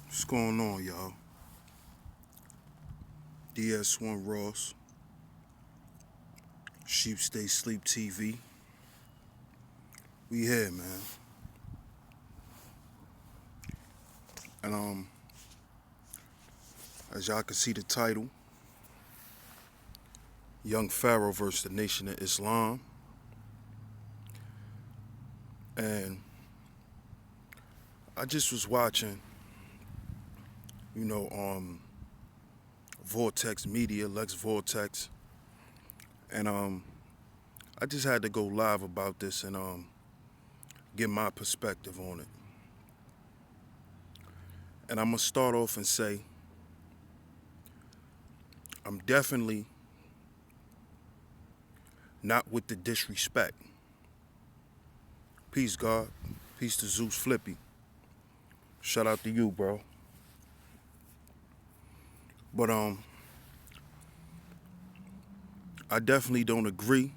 What's going on, y'all? DS1 Ross, Sheep Stay Sleep TV. We here, man. And as y'all can see the title, Young Pharoah Vs The Nation of Islam. And I just was watching, Vortex Media, Lex Vortex, and I just had to go live about this and get my perspective on it. And I'm gonna start off and say I'm definitely not with the disrespect. Peace, God. Peace to Zeus Flippy. Shout out to you, bro. But I definitely don't agree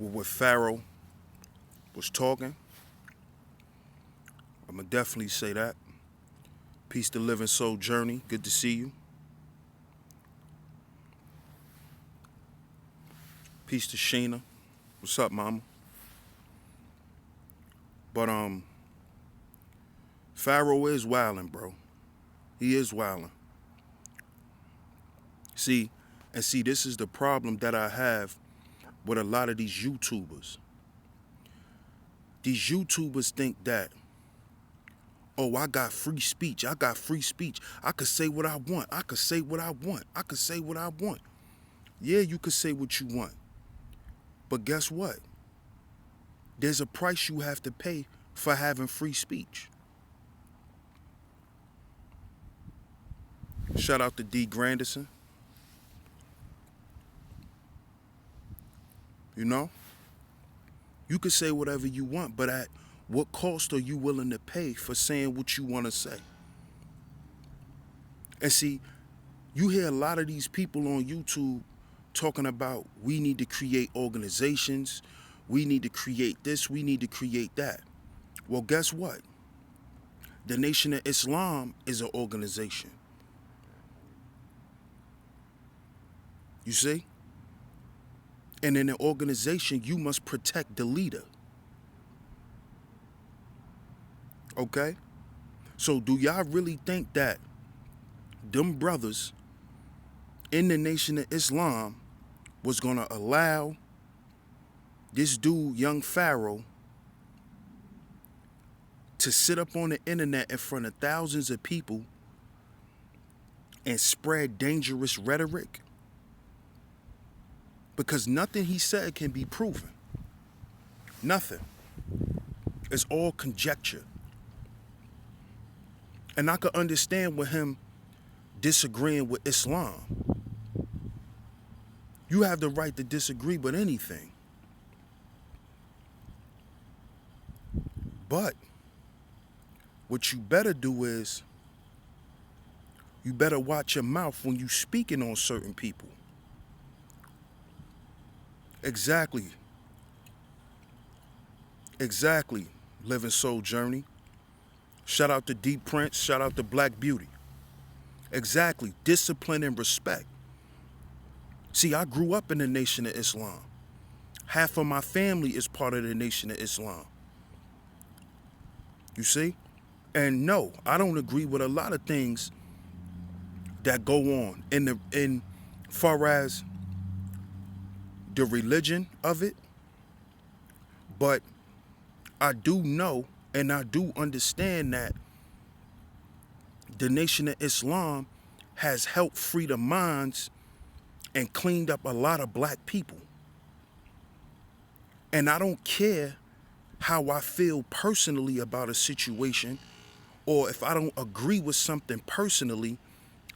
with what Pharoah was talking. I'm gonna definitely say that. Peace to Living Soul Journey. Good to see you. Peace to Sheena. What's up, mama? But Pharoah is wildin', bro. He is wildin'. See, this is the problem that I have with a lot of these YouTubers. These YouTubers think that, oh, I got free speech. I got free speech. I could say what I want. I could say what I want. I could say what I want. Yeah, you could say what you want. But guess what? There's a price you have to pay for having free speech. Shout out to D. Grandison. You know? You could say whatever you want, but at what cost are you willing to pay for saying what you want to say? And see, you hear a lot of these people on YouTube talking about we need to create organizations, we need to create this, we need to create that. Well, guess what? The Nation of Islam is an organization. You see? And in an organization, you must protect the leader. Okay? So do y'all really think that them brothers in the Nation of Islam was gonna allow this dude, young Pharoah, to sit up on the internet in front of thousands of people and spread dangerous rhetoric? Because nothing he said can be proven. Nothing. It's all conjecture. And I could understand with him disagreeing with Islam. You have the right to disagree with anything. But what you better do is you better watch your mouth when you speaking on certain people. Exactly. Exactly. Living Soul Journey. Shout out to Deep Prince. Shout out to Black Beauty. Exactly. Discipline and respect. See, I grew up in the Nation of Islam. Half of my family is part of the Nation of Islam. You see? And no, I don't agree with a lot of things that go on in far as the religion of it. But I do know and I do understand that the Nation of Islam has helped free the minds and cleaned up a lot of black people. And I don't care how I feel personally about a situation, or if I don't agree with something personally,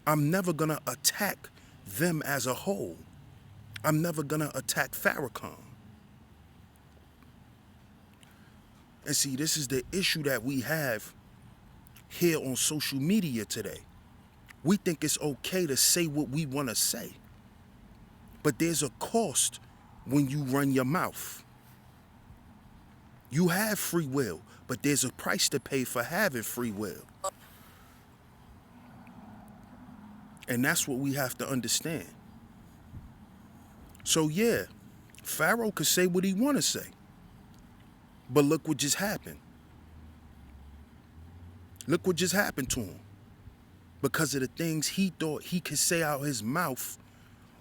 I'm never gonna attack them as a whole. I'm never gonna attack Farrakhan. And see, this is the issue that we have here on social media today. We think it's okay to say what we want to say. But there's a cost when you run your mouth. You have free will, but there's a price to pay for having free will. And that's what we have to understand. So yeah, Pharaoh could say what he want to say. But look what just happened. Look what just happened to him. Because of the things he thought he could say out his mouth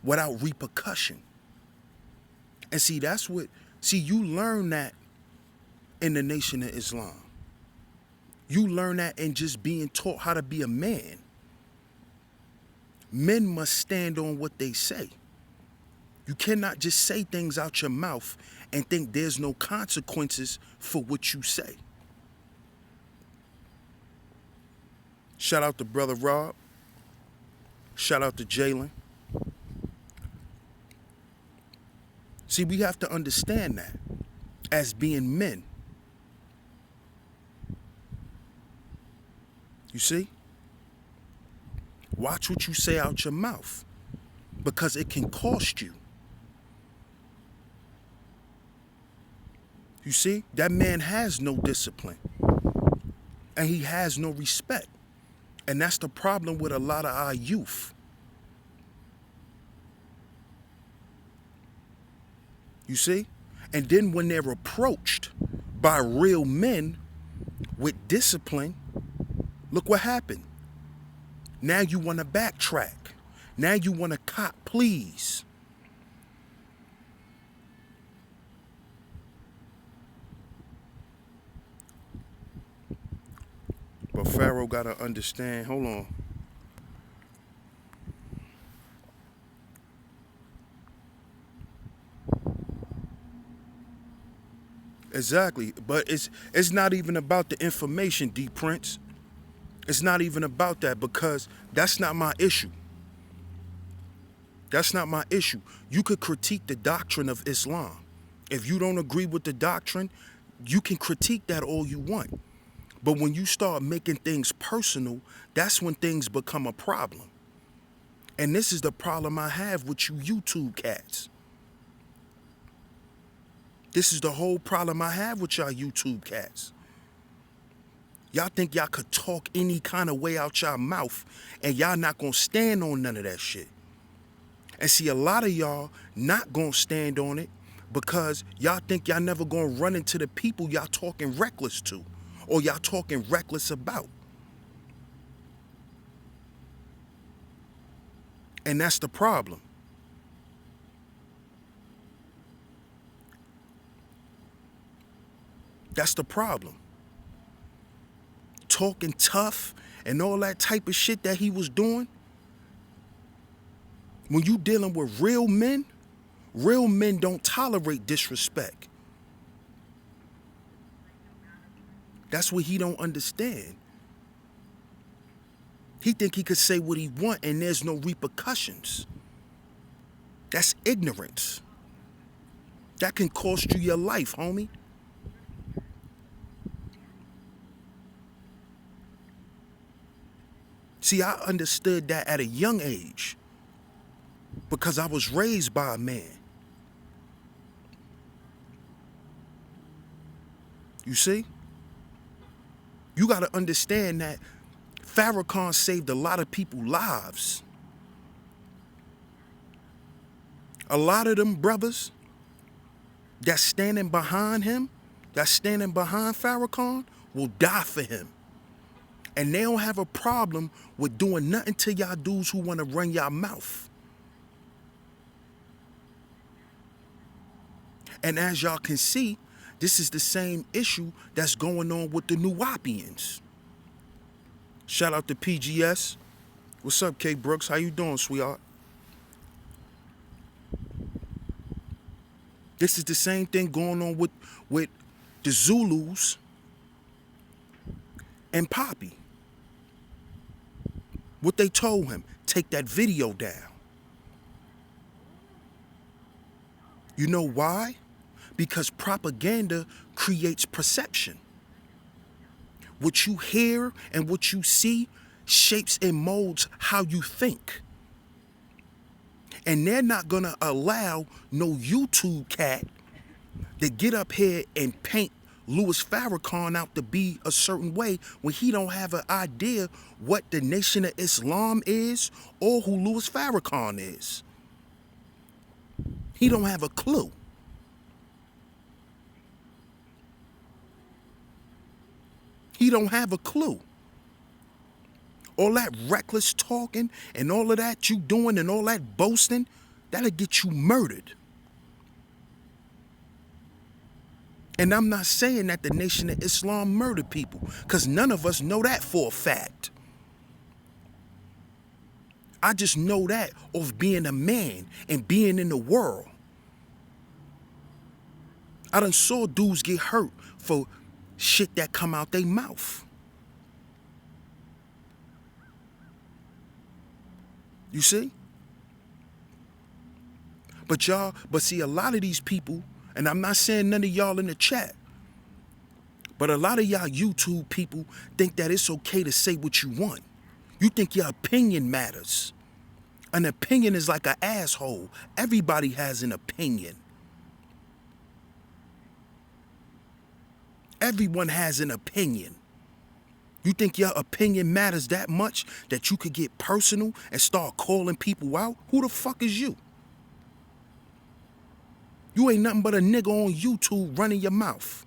without repercussion. And see, you learn that in the Nation of Islam. You learn that in just being taught how to be a man. Men must stand on what they say. You cannot just say things out your mouth and think there's no consequences for what you say. Shout out to Brother Rob. Shout out to Jalen. See, we have to understand that as being men. You see? Watch what you say out your mouth, because it can cost you. You see? That man has no discipline. And he has no respect. And that's the problem with a lot of our youth. You see? And then when they're approached by real men with discipline, look what happened. Now you want to backtrack. Now you want to cop please. But Pharaoh got to understand, hold on. Exactly, but it's not even about the information, D Prince. It's not even about that, because that's not my issue. That's not my issue. You could critique the doctrine of Islam. If you don't agree with the doctrine, you can critique that all you want. But when you start making things personal, that's when things become a problem. And this is the problem I have with you YouTube cats. This is the whole problem I have with y'all YouTube cats. Y'all think y'all could talk any kind of way out y'all mouth, and y'all not gonna stand on none of that shit. And see, a lot of y'all not gonna stand on it because y'all think y'all never gonna run into the people y'all talking reckless to, or y'all talking reckless about. And that's the problem. That's the problem. Talking tough and all that type of shit that he was doing. When you dealing with real men don't tolerate disrespect. That's what he don't understand. He think he could say what he want and there's no repercussions. That's ignorance. That can cost you your life, homie. See, I understood that at a young age because I was raised by a man. You see? You got to understand that Farrakhan saved a lot of people's lives. A lot of them brothers that's standing behind him, that's standing behind Farrakhan, will die for him. And they don't have a problem with doing nothing to y'all dudes who want to run y'all mouth. And as y'all can see, this is the same issue that's going on with the Nuwapians. Shout out to PGS. What's up, K Brooks? How you doing, sweetheart? This is the same thing going on with the Zulus and Poppy. What they told him, take that video down. You know why? Because propaganda creates perception. What you hear and what you see shapes and molds how you think. And they're not going to allow no YouTube cat to get up here and paint Louis Farrakhan out to be a certain way when he don't have an idea what the Nation of Islam is or who Louis Farrakhan is. He don't have a clue. He don't have a clue. All that reckless talking and all of that you doing and all that boasting, that'll get you murdered. And I'm not saying that the Nation of Islam murdered people, because none of us know that for a fact. I just know that of being a man and being in the world. I done saw dudes get hurt for shit that come out their mouth. You see? But see, a lot of these people, and I'm not saying none of y'all in the chat, but a lot of y'all YouTube people think that it's okay to say what you want. You think your opinion matters. An opinion is like an asshole. Everybody has an opinion. Everyone has an opinion. You think your opinion matters that much that you could get personal and start calling people out? Who the fuck is you? You ain't nothing but a nigga on YouTube running your mouth.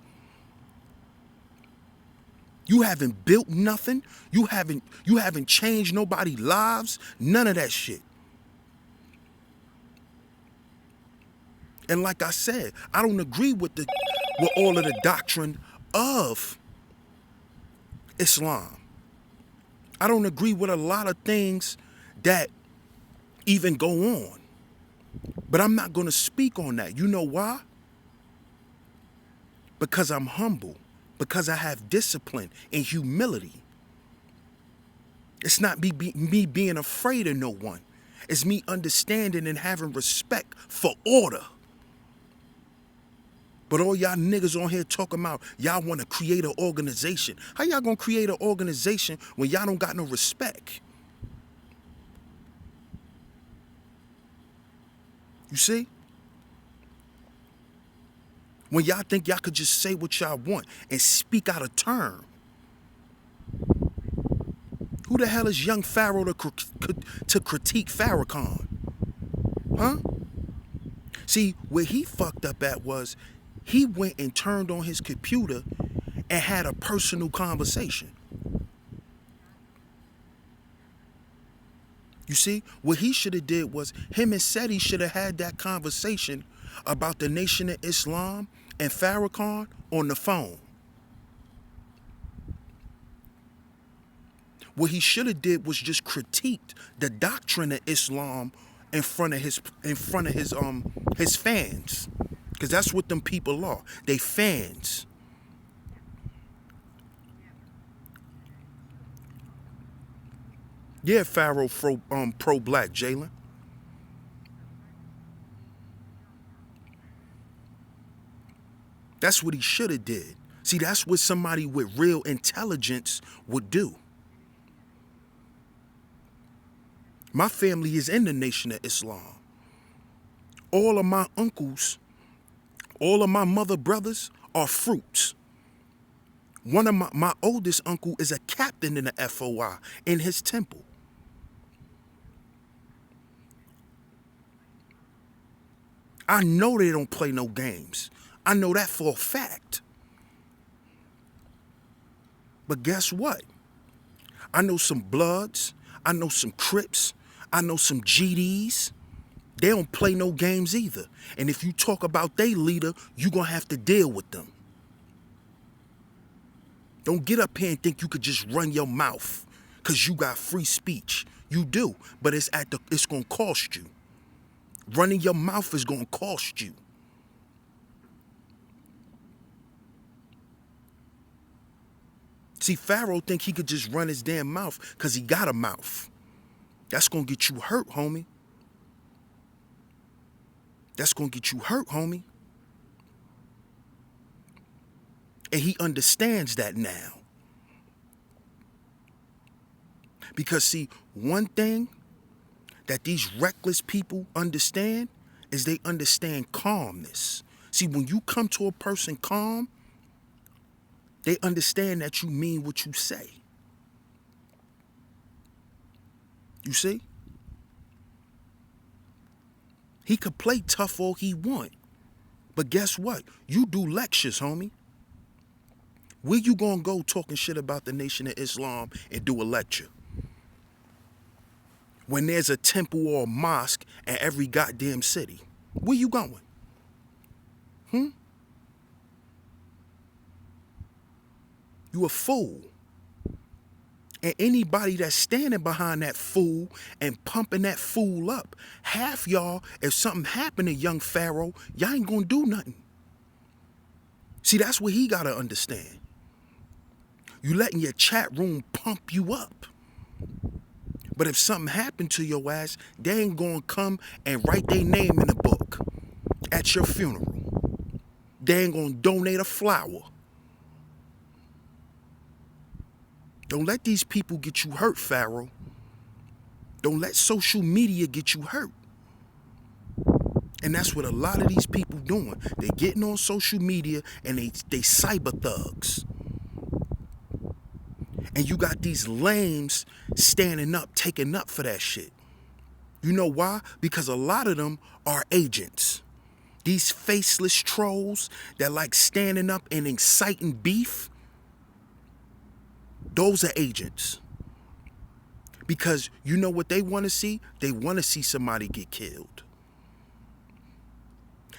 You haven't built nothing. You haven't changed nobody's lives. None of that shit. And like I said, I don't agree with all of the doctrine of Islam. I don't agree with a lot of things that even go on. But I'm not going to speak on that. You know why? Because I'm humble. Because I have discipline and humility. It's not me being afraid of no one. It's me understanding and having respect for order. But all y'all niggas on here talking about y'all want to create an organization. How y'all gonna create an organization when y'all don't got no respect? You see? When y'all think y'all could just say what y'all want and speak out of turn. Who the hell is young Pharaoh to critique Farrakhan? Huh? See, where he fucked up at was he went and turned on his computer and had a personal conversation. You see, what he should have did was him and Seti should have had that conversation about the Nation of Islam and Farrakhan on the phone. What he should have did was just critiqued the doctrine of Islam in front of his fans. Because that's what them people are. They fans. Yeah, Pharaoh pro-black, Jalen. That's what he should have did. See, that's what somebody with real intelligence would do. My family is in the Nation of Islam. All of my uncles, all of my mother brothers are fruits. One of my oldest uncle is a captain in the FOI in his temple. I know they don't play no games. I know that for a fact. But guess what? I know some Bloods. I know some Crips. I know some GDs. They don't play no games either. And if you talk about their leader, you're going to have to deal with them. Don't get up here and think you could just run your mouth because you got free speech. You do, but it's going to cost you. Running your mouth is going to cost you. See, Pharaoh think he could just run his damn mouth because he got a mouth. That's going to get you hurt, homie. That's going to get you hurt, homie. And he understands that now. Because, see, one thing that these reckless people understand is they understand calmness. See, when you come to a person calm, They understand that you mean what you say. You see? He could play tough all he want. But guess what? You do lectures, homie. Where you gonna go talking shit about the Nation of Islam and do a lecture? When there's a temple or a mosque in every goddamn city. Where you going? You a fool. And anybody that's standing behind that fool and pumping that fool up, half y'all, if something happened to young Pharaoh, y'all ain't gonna do nothing. See, that's what he gotta understand. You letting your chat room pump you up. But if something happened to your ass, they ain't gonna come and write their name in the book at your funeral. They ain't gonna donate a flower. Don't let these people get you hurt, Pharaoh. Don't let social media get you hurt. And that's what a lot of these people doing. They getting on social media and they cyber thugs. And you got these lames standing up, taking up for that shit. You know why? Because a lot of them are agents. These faceless trolls that like standing up and inciting beef, those are agents. Because you know what they want to see? They want to see somebody get killed.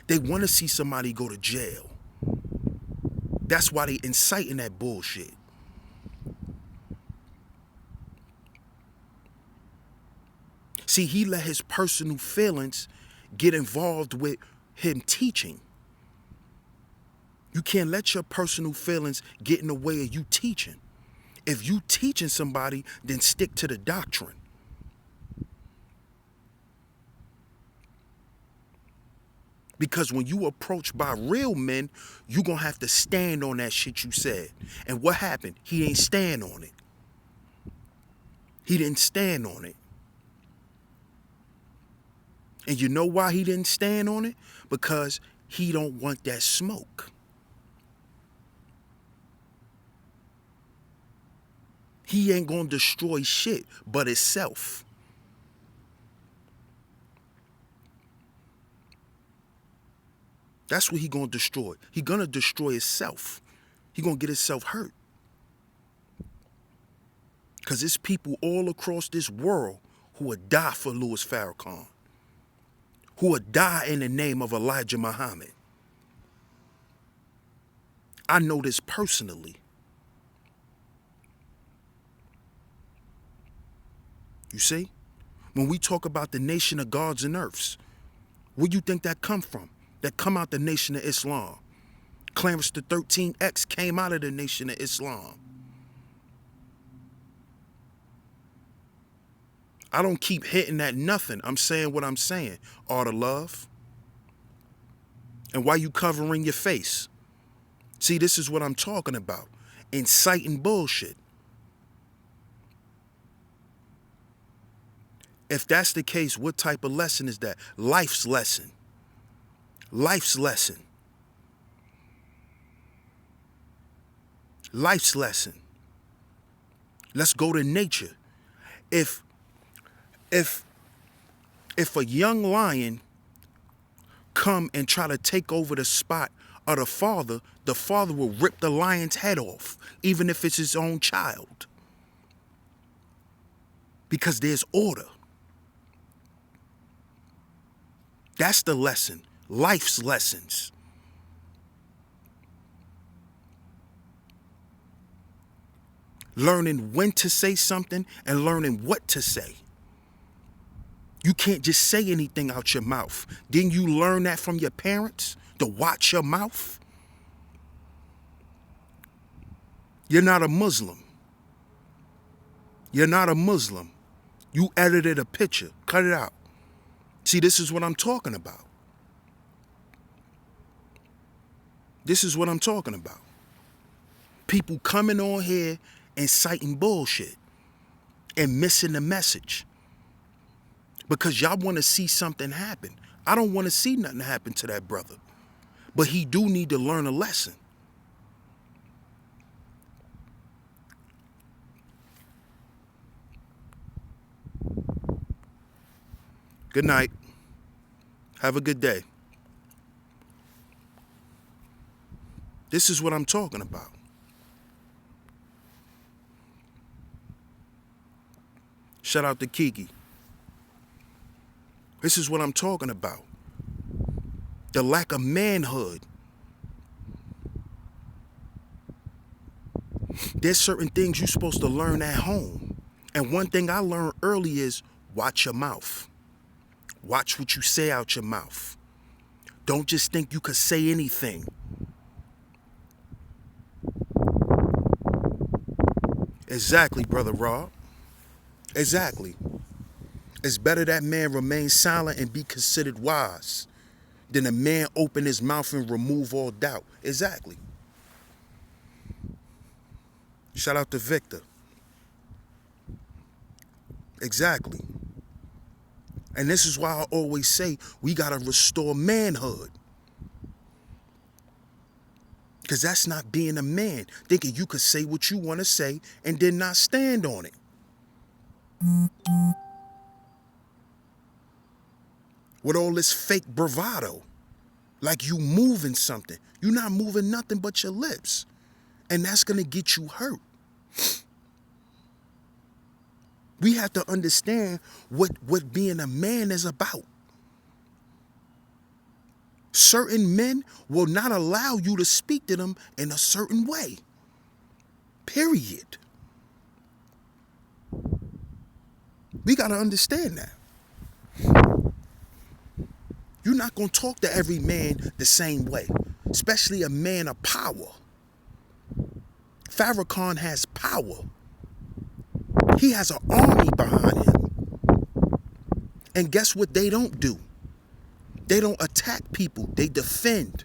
They want to see somebody go to jail. That's why they inciting that bullshit. See, he let his personal feelings get involved with him teaching. You can't let your personal feelings get in the way of you teaching. If you teaching somebody, then stick to the doctrine. Because when you approached by real men, you gonna have to stand on that shit you said. And what happened? He ain't stand on it. He didn't stand on it. And you know why he didn't stand on it? Because he don't want that smoke. He ain't gonna destroy shit but himself. That's what he gonna destroy. He gonna destroy himself. He gonna get himself hurt. Because there's people all across this world who would die for Louis Farrakhan. Who would die in the name of Elijah Muhammad. I know this personally. You see? When we talk about the nation of gods and earths, where do you think that come from? That come out the Nation of Islam. Clarence the 13X came out of the Nation of Islam. I don't keep hitting at nothing. I'm saying what I'm saying. Art of love. And why you covering your face? See, this is what I'm talking about. Inciting bullshit. If that's the case, what type of lesson is that? Life's lesson. Life's lesson. Life's lesson. Let's go to nature. If a young lion come and try to take over the spot of the father will rip the lion's head off, even if it's his own child. Because there's order. That's the lesson. Life's lessons. Learning when to say something and learning what to say. You can't just say anything out your mouth. Didn't you learn that from your parents? To watch your mouth? You're not a Muslim. You're not a Muslim. You edited a picture. Cut it out. See, this is what I'm talking about. This is what I'm talking about. People coming on here and citing bullshit and missing the message. Because y'all want to see something happen. I don't want to see nothing happen to that brother. But he do need to learn a lesson. Good night. Have a good day. This is what I'm talking about. Shout out to Kiki. This is what I'm talking about. The lack of manhood. There's certain things you're supposed to learn at home. And one thing I learned early is watch your mouth. Watch what you say out your mouth. Don't just think you could say anything. Exactly, Brother Rob. Exactly. It's better that man remain silent and be considered wise than a man open his mouth and remove all doubt. Exactly. Shout out to Victor. Exactly. And this is why I always say we got to restore manhood. Because that's not being a man, thinking you could say what you want to say and then not stand on it. With all this fake bravado, like you moving something. You're not moving nothing but your lips. And that's going to get you hurt. We have to understand what being a man is about. Certain men will not allow you to speak to them in a certain way. Period. We got to understand that. You're not going to talk to every man the same way, especially a man of power. Farrakhan has power. He has an army behind him. And guess what they don't do? They don't attack people. They defend.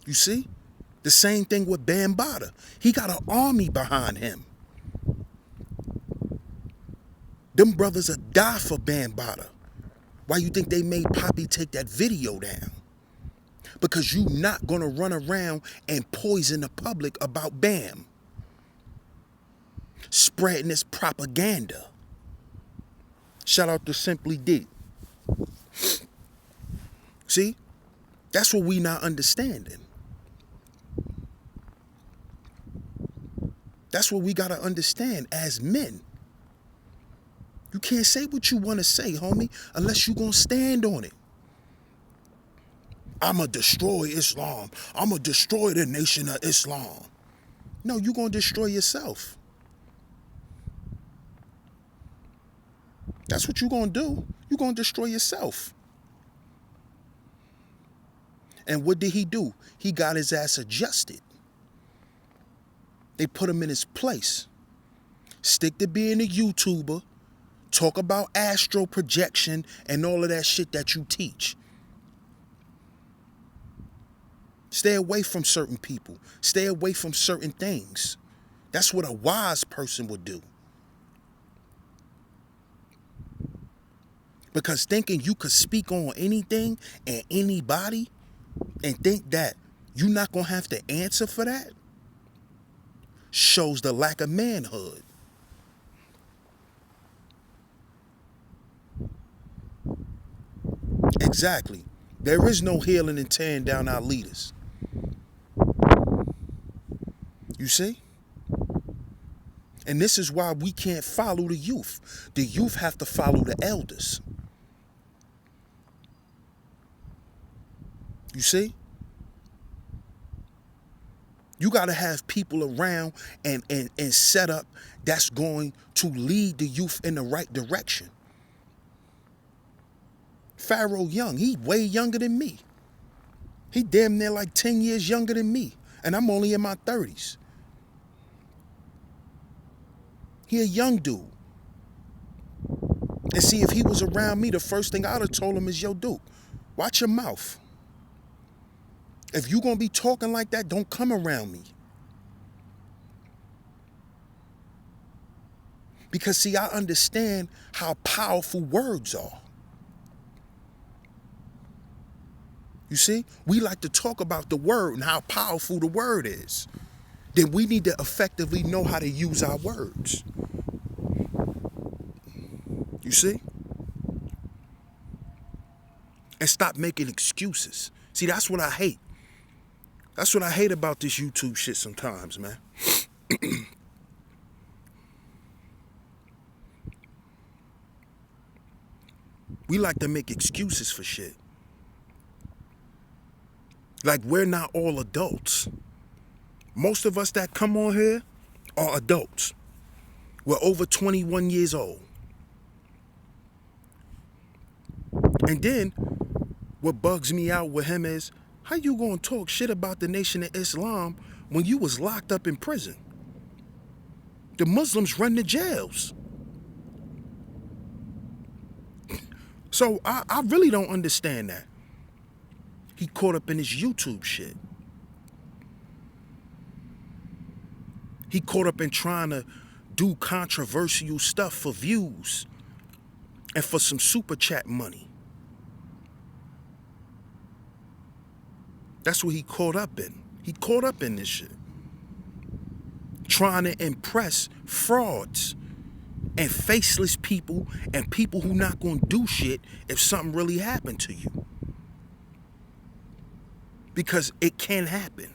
You see? The same thing with Bambaataa. He got an army behind him. Them brothers will die for Bambaataa. Why you think they made Poppy take that video down? Because you not gonna run around and poison the public about Bam. Spreading this propaganda. Shout out to Simply D. See? That's what we not understanding. That's what we gotta understand as men. You can't say what you want to say, homie, unless you gonna stand on it. I'ma destroy Islam. I'ma destroy the nation of Islam. No, you gonna destroy yourself. That's what you gonna do. You gonna destroy yourself. And what did he do? He got his ass adjusted. They put him in his place. Stick to being a YouTuber. Talk about astral projection and all of that shit that you teach. Stay away from certain people. Stay away from certain things. That's what a wise person would do. Because thinking you could speak on anything and anybody and think that you're not going to have to answer for that shows the lack of manhood. Exactly. There is no healing and tearing down our leaders. You see? And this is why we can't follow the youth. The youth have to follow the elders. You see? You got to have people around and set up that's going to lead the youth in the right direction. Pharoah Young, he way younger than me. He damn near like 10 years younger than me. And I'm only in my 30s. He a young dude. And see, if he was around me, the first thing I'd have told him is, yo, dude, watch your mouth. If you gonna be talking like that, don't come around me. Because see, I understand how powerful words are. You see, we like to talk about the word and how powerful the word is. then we need to effectively know how to use our words. You see? And stop making excuses. See, that's what I hate. That's what I hate about this YouTube shit sometimes, man. We like to make excuses for shit. Like, we're not all adults. Most of us that come on here are adults. We're over 21 years old. And then, what bugs me out with him is, how you gonna talk shit about the Nation of Islam when you was locked up in prison? The Muslims run the jails. So I really don't understand that. He caught up in his YouTube shit. He caught up in trying to do controversial stuff for views and for some super chat money. That's what he caught up in. He caught up in this shit. Trying to impress frauds and faceless people and people who not gonna do shit if something really happened to you. Because it can happen.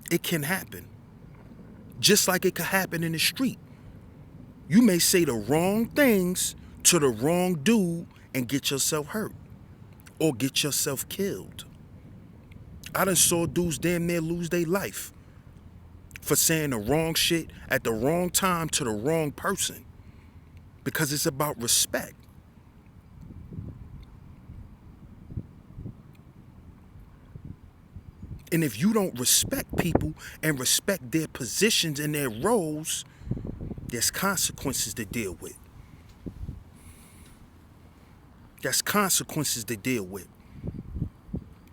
It can happen. Just like it could happen in the street. You may say the wrong things to the wrong dude and get yourself hurt. Or get yourself killed. I done saw dudes damn near lose their life for saying the wrong shit at the wrong time to the wrong person. Because it's about respect. And if you don't respect people and respect their positions and their roles, there's consequences to deal with. There's consequences to deal with.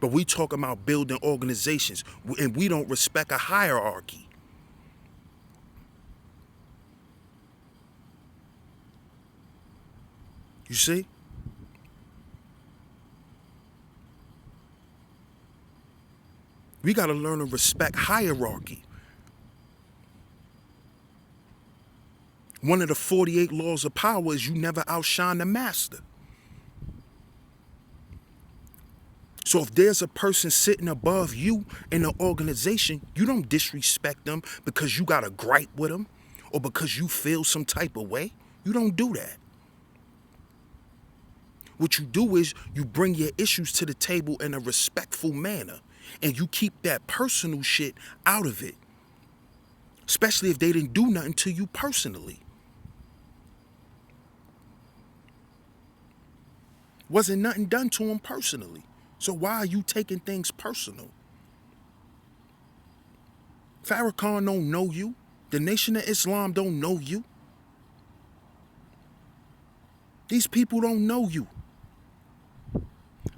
But we talk about building organizations and we don't respect a hierarchy. You see? We got to learn to respect hierarchy. One of the 48 laws of power is you never outshine the master. So if there's a person sitting above you in the organization, you don't disrespect them because you got a gripe with them or because you feel some type of way. You don't do that. What you do is you bring your issues to the table in a respectful manner and you keep that personal shit out of it. Especially if they didn't do nothing to you personally. Wasn't nothing done to them personally. So why are you taking things personal? Farrakhan don't know you. The Nation of Islam don't know you. These people don't know you.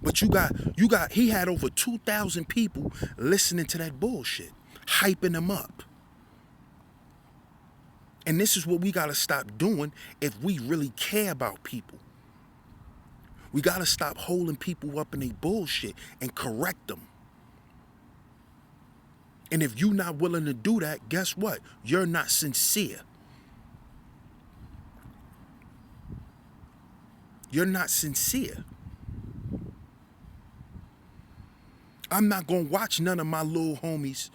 But he had over 2,000 people listening to that bullshit, hyping them up. And this is what we gotta stop doing if we really care about people. We gotta stop holding people up in their bullshit and correct them. And if you're not willing to do that, guess what? You're not sincere. You're not sincere. I'm not gonna watch none of my little homies.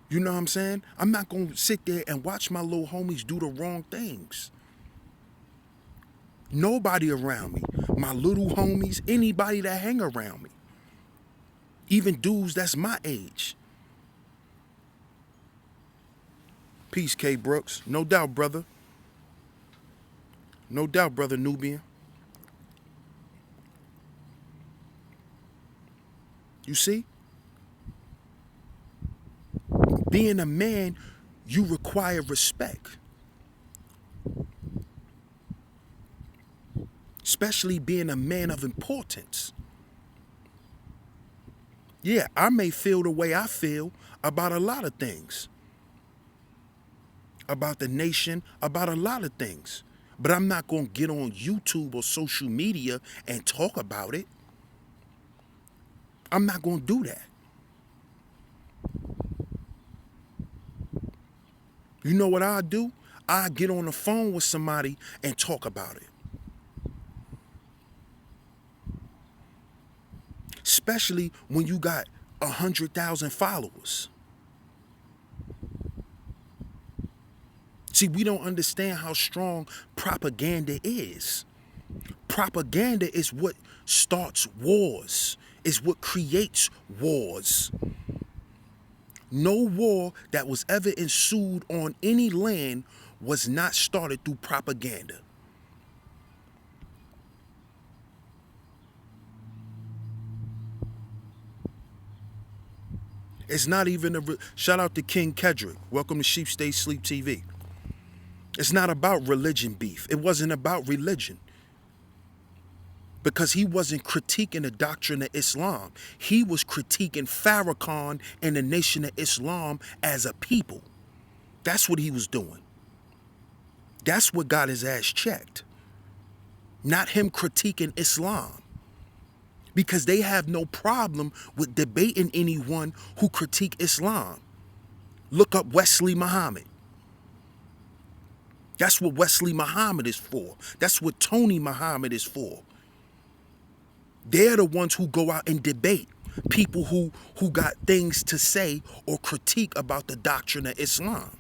You know what I'm saying? I'm not gonna sit there and watch my little homies do the wrong things. Nobody around me. My little homies, anybody that hang around me. Even dudes that's my age. Peace, K. Brooks. No doubt, brother. No doubt, brother Nubian. You see? Being a man, you require respect. Especially being a man of importance. Yeah, I may feel the way I feel about a lot of things. About the nation, about a lot of things. But I'm not going to get on YouTube or social media and talk about it. I'm not going to do that. You know what I do? I get on the phone with somebody and talk about it. Especially when you got 100,000 followers. See, we don't understand how strong propaganda is. Propaganda is what starts wars, is what creates wars. No war that was ever ensued on any land was not started through propaganda. It's not even shout out to King Kedrick. Welcome to Sheep Stay Sleep TV. It's not about religion beef. It wasn't about religion. Because he wasn't critiquing the doctrine of Islam. He was critiquing Farrakhan and the Nation of Islam as a people. That's what he was doing. That's what got his ass checked. Not him critiquing Islam. Because they have no problem with debating anyone who critique Islam. Look up Wesley Muhammad. That's what Wesley Muhammad is for. That's what Tony Muhammad is for. They're the ones who go out and debate people who got things to say or critique about the doctrine of Islam.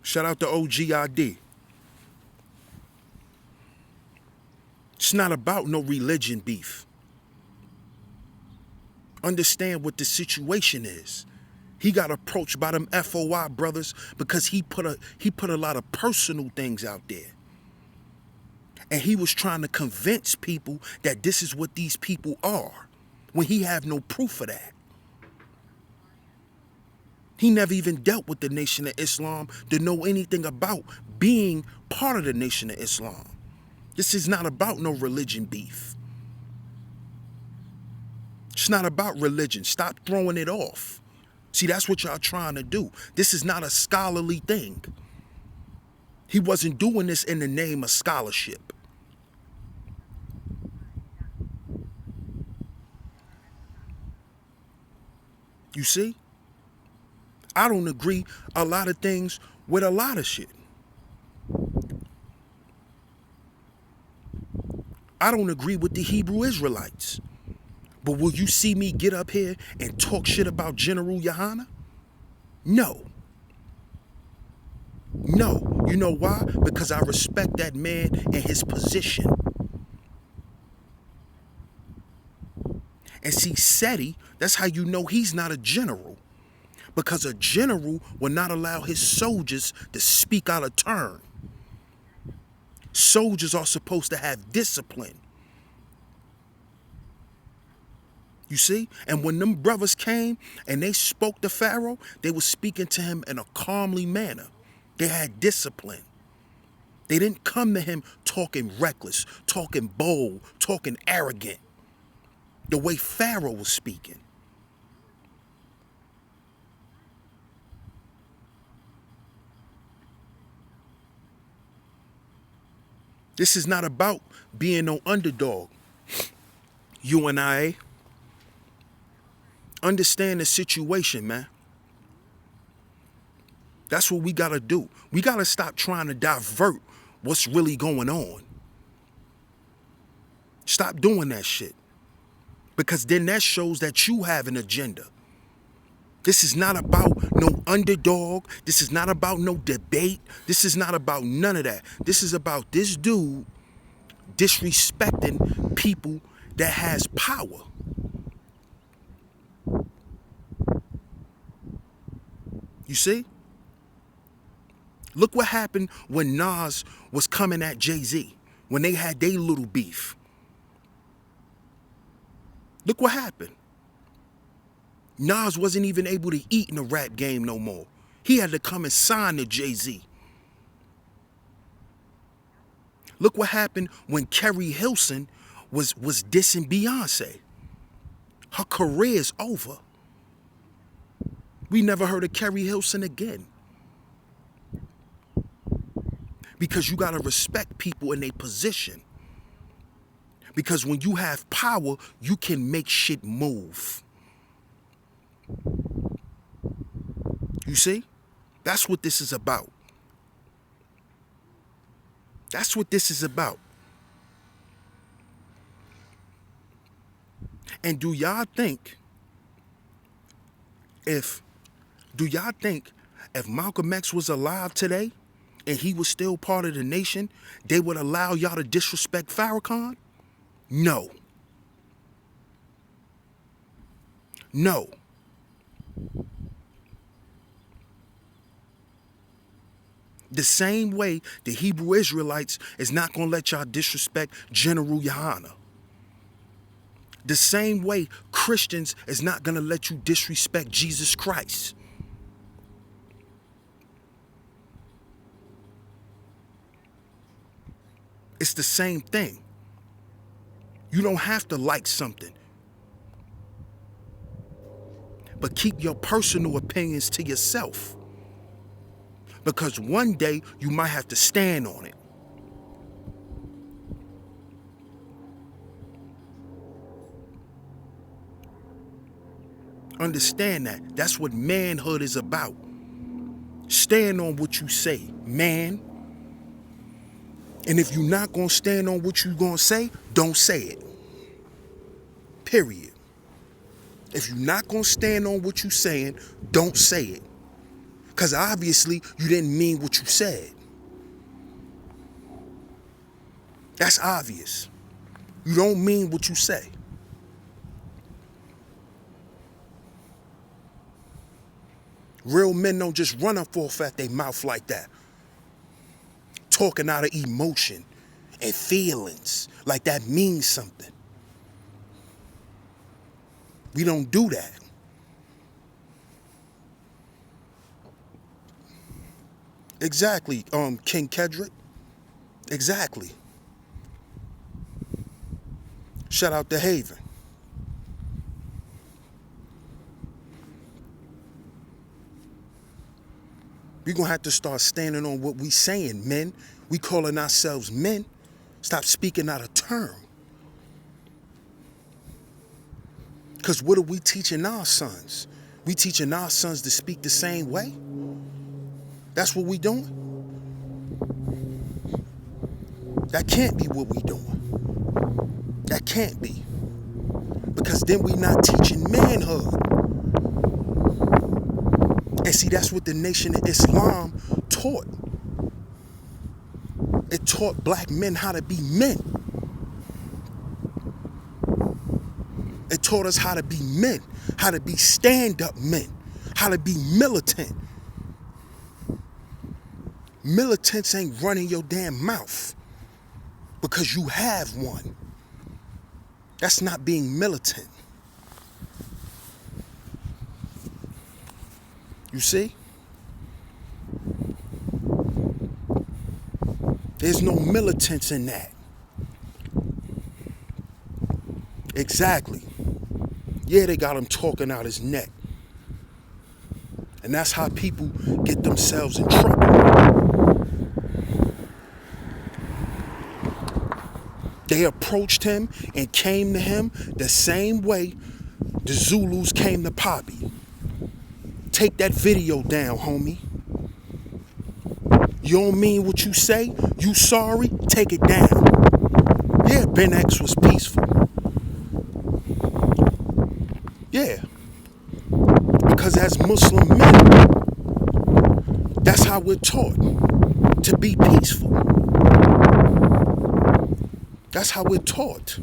Shout out to OGID. It's not about no religion beef. Understand what the situation is. He got approached by them FOI brothers because he put a lot of personal things out there. And he was trying to convince people that this is what these people are when he have no proof of that. He never even dealt with the Nation of Islam to know anything about being part of the Nation of Islam. This is not about no religion beef. It's not about religion. Stop throwing it off. See, that's what y'all trying to do. This is not a scholarly thing. He wasn't doing this in the name of scholarship. You see? I don't agree a lot of things with a lot of shit. I don't agree with the Hebrew Israelites. But will you see me get up here and talk shit about General Yohana? No. No. You know why? Because I respect that man and his position. And see, SETI, that's how you know he's not a general. Because a general will not allow his soldiers to speak out of turn. Soldiers are supposed to have discipline. You see? And when them brothers came and they spoke to Pharaoh, they were speaking to him in a calmly manner. They had discipline. They didn't come to him talking reckless, talking bold, talking arrogant, the way Pharaoh was speaking. This is not about being no underdog. You and I understand the situation, man. That's what we gotta do. We gotta stop trying to divert what's really going on. Stop doing that shit. Because then that shows that you have an agenda. This is not about no underdog. This is not about no debate. This is not about none of that. This is about this dude disrespecting people that has power. You see? Look what happened when Nas was coming at Jay-Z, when they had their little beef. Look what happened. Nas wasn't even able to eat in the rap game no more. He had to come and sign to Jay-Z. Look what happened when Kerry Hilson was dissing Beyonce. Her career is over. We never heard of Kerry Hilson again. Because you gotta respect people in their position. Because when you have power, you can make shit move. You see? That's what this is about. That's what this is about. And do y'all think if Malcolm X was alive today and he was still part of the nation, they would allow y'all to disrespect Farrakhan? No. No. The same way the Hebrew Israelites is not going to let y'all disrespect General Yohana. The same way Christians is not going to let you disrespect Jesus Christ. It's the same thing. You don't have to like something, but keep your personal opinions to yourself. Because one day you might have to stand on it. Understand that. That's what manhood is about. Stand on what you say, man. And if you're not going to stand on what you're going to say, don't say it. Period. If you're not going to stand on what you're saying, don't say it. Because obviously you didn't mean what you said. That's obvious. You don't mean what you say. Real men don't just run up off at their mouth like that. Talking out of emotion and feelings like that means something. We don't do that. Exactly, King Kedrick. Exactly. Shout out to Haven. We're going to have to start standing on what we saying, men. We calling ourselves men. Stop speaking out of term. Because what are we teaching our sons? We teaching our sons to speak the same way? That's what we doing? That can't be what we doing. That can't be. Because then we not teaching manhood. And see, that's what the Nation of Islam taught. It taught black men how to be men. It taught us how to be men, how to be stand-up men, how to be militant. Militants ain't running your damn mouth because you have one. That's not being militant. You see? There's no militants in that. Exactly. Yeah, they got him talking out his neck. And that's how people get themselves in trouble. They approached him and came to him the same way the Zulus came to Poppy. Take that video down, homie. You don't mean what you say? You sorry? Take it down. Yeah, Ben X was peaceful. Yeah. Because as Muslim men, that's how we're taught to be peaceful. That's how we're taught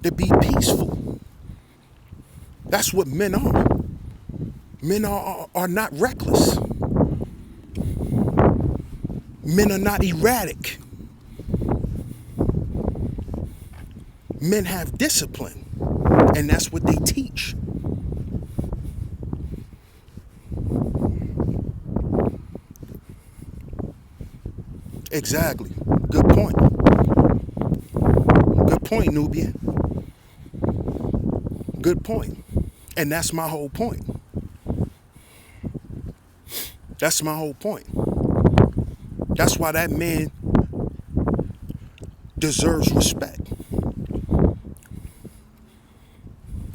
to be peaceful. That's what men are. Men are not reckless. Men are not erratic. Men have discipline, and that's what they teach. Exactly. Good point. Good point, Nubian. Good point. And that's my whole point. That's my whole point. That's why that man deserves respect.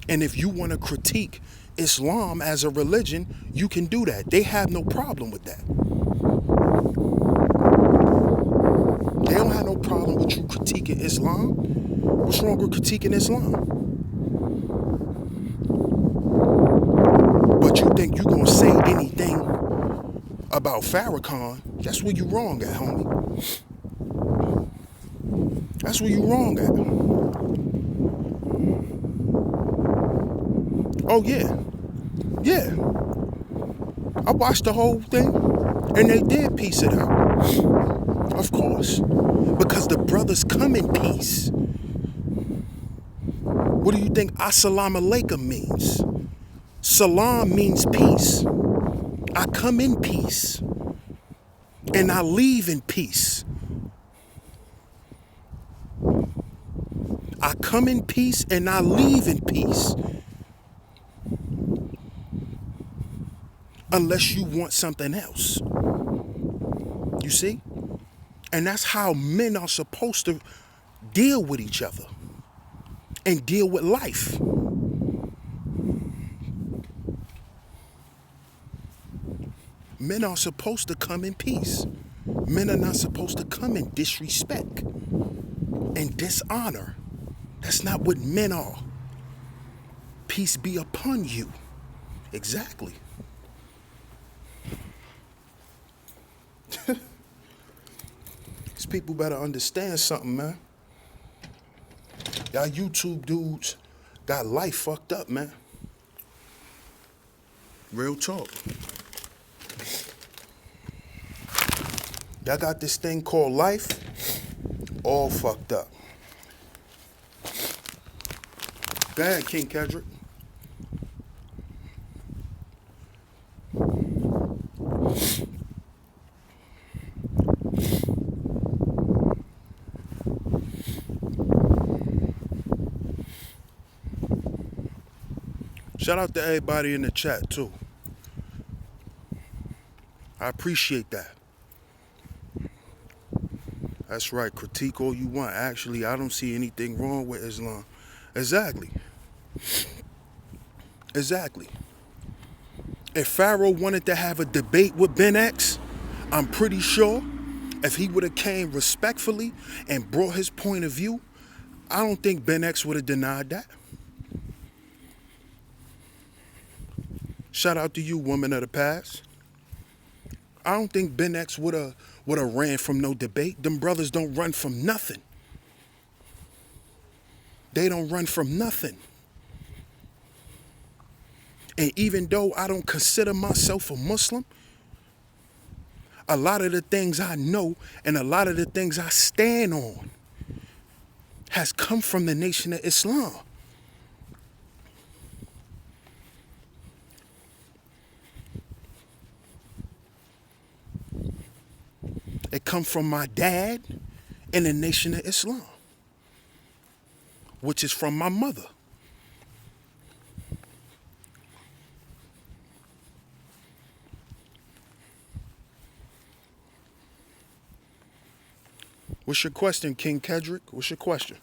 And if you want to critique Islam as a religion, you can do that. They have no problem with that. They don't have no problem with you critiquing Islam. What's wrong with critiquing Islam? But you think you're going to say anything about Farrakhan? That's where you wrong at, homie. That's where you wrong at. Oh, yeah. Yeah. I watched the whole thing, and they did piece it out. Of course. Because the brothers come in peace. What do you think Assalamu alaikum means? Salam means peace. I come in peace. And I leave in peace. I come in peace and I leave in peace. Unless you want something else. You see? And that's how men are supposed to deal with each other and deal with life. Men are supposed to come in peace. Men are not supposed to come in disrespect and dishonor. That's not what men are. Peace be upon you. Exactly. These people better understand something, man. Y'all YouTube dudes got life fucked up, man. Real talk. Y'all got this thing called life all fucked up. Go ahead, King Kedrick. Shout out to everybody in the chat, too. I appreciate that. That's right. Critique all you want. Actually, I don't see anything wrong with Islam. Exactly. Exactly. If Pharaoh wanted to have a debate with Ben X, I'm pretty sure if he would have came respectfully and brought his point of view, I don't think Ben X would have denied that. Shout out to you, woman of the past. I don't think Ben X would have ran from no debate. Them brothers don't run from nothing. They don't run from nothing. And even though I don't consider myself a Muslim, a lot of the things I know and a lot of the things I stand on has come from the Nation of Islam. It come from my dad in the Nation of Islam, which is from my mother. What's your question, King Kedrick? What's your question?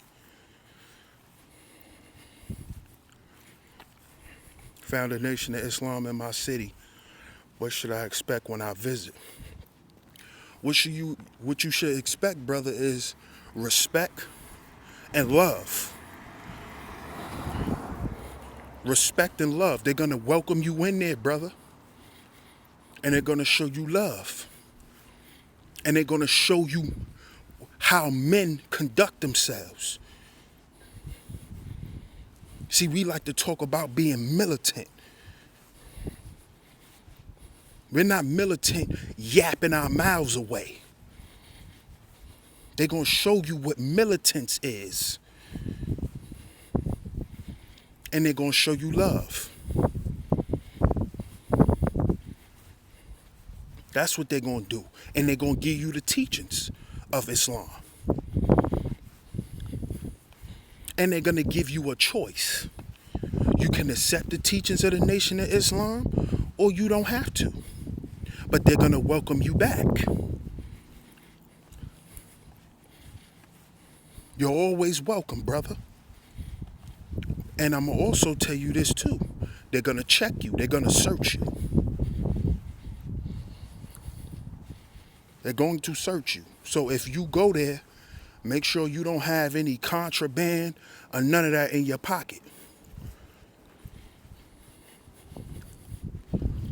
Found a Nation of Islam in my city. What should I expect when I visit? What you should expect, brother, is respect and love. Respect and love. They're going to welcome you in there, brother. And they're going to show you love. And they're going to show you how men conduct themselves. See, we like to talk about being militant. We're not militant yapping our mouths away. They're going to show you what militance is. And they're going to show you love. That's what they're going to do. And they're going to give you the teachings of Islam. And they're going to give you a choice. You can accept the teachings of the Nation of Islam, or you don't have to. But they're going to welcome you back. You're always welcome, brother. And I'm going to also tell you this too. They're going to check you. They're going to search you. They're going to search you. So if you go there, make sure you don't have any contraband or none of that in your pocket.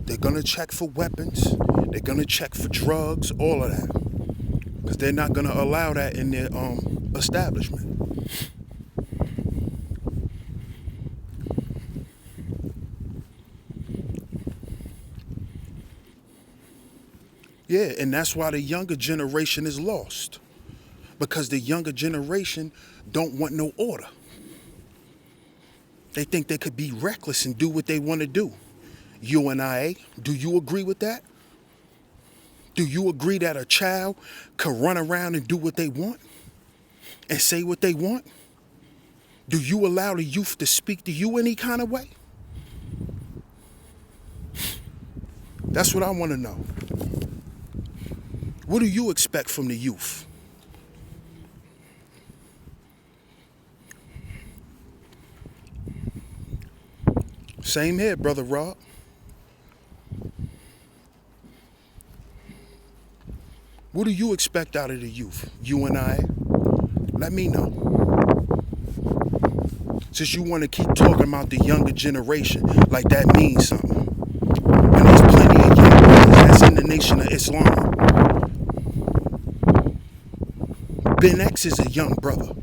They're going to check for weapons. They're going to check for drugs, all of that. Because they're not going to allow that in their establishment. Yeah, and that's why the younger generation is lost. Because the younger generation don't want no order. They think they could be reckless and do what they want to do. You and I, do you agree with that? Do you agree that a child could run around and do what they want and say what they want? Do you allow the youth to speak to you any kind of way? That's what I want to know. What do you expect from the youth? Same here, Brother Rob. What do you expect out of the youth? You and I? Let me know. Since you want to keep talking about the younger generation like that means something. And there's plenty of young brothers that's in the Nation of Islam. Ben X is a young brother.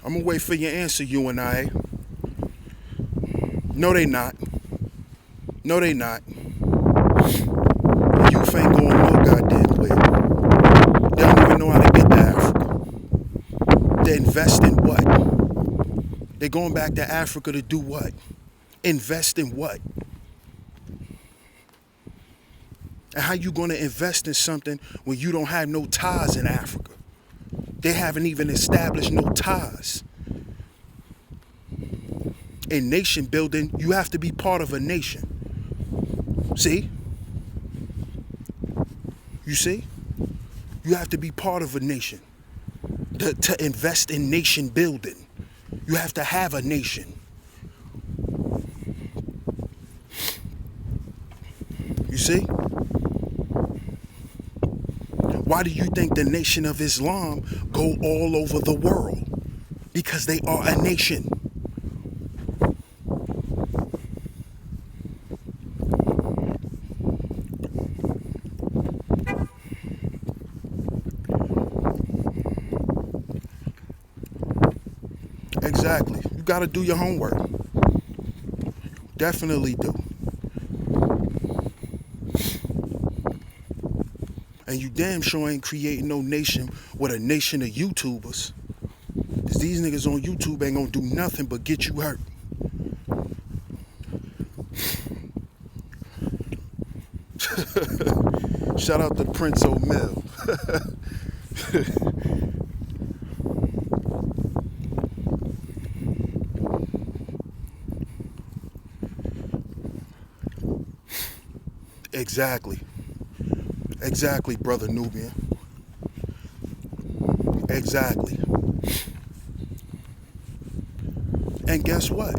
I'm gonna wait for your answer, you and I. No, they not. No, they not. The youth ain't going no goddamn way. They don't even know how to get to Africa. They invest in what? They're going back to Africa to do what? Invest in what? And how you gonna invest in something when you don't have no ties in Africa? They haven't even established no ties. In nation building, you have to be part of a nation. See? You see? You have to be part of a nation. To invest in nation building, you have to have a nation. You see? Why do you think the Nation of Islam go all over the world? Because they are a nation. Exactly. You got to do your homework. Definitely do. And you damn sure ain't creating no nation with a nation of YouTubers. Because these niggas on YouTube ain't gonna do nothing but get you hurt. Shout out to Prince O'Mill. Exactly. Exactly, brother Nubian. Exactly. And guess what?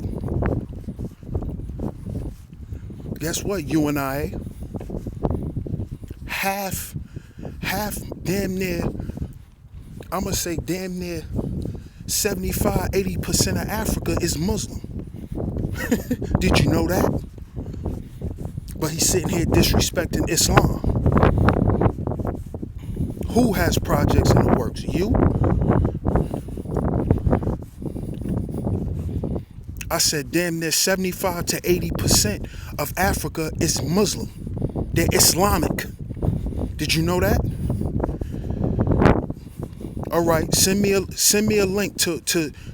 Guess what, you and I? Half, damn near, I'm going to say damn near 75, 80% of Africa is Muslim. Did you know that? But he's sitting here disrespecting Islam. Who has projects in the works? You? I said damn near 75 to 80% of Africa is Muslim. They're Islamic. Did you know that? All right, send me a link to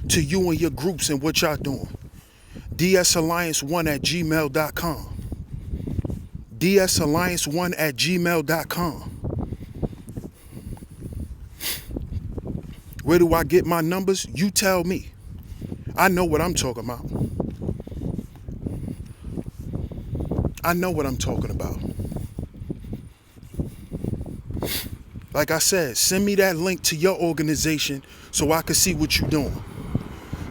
you and your groups and what y'all doing. dsalliance1@gmail.com. dsalliance1@gmail.com. Where do I get my numbers? You tell me. I know what I'm talking about. I know what I'm talking about. Like I said, send me that link to your organization so I can see what you're doing.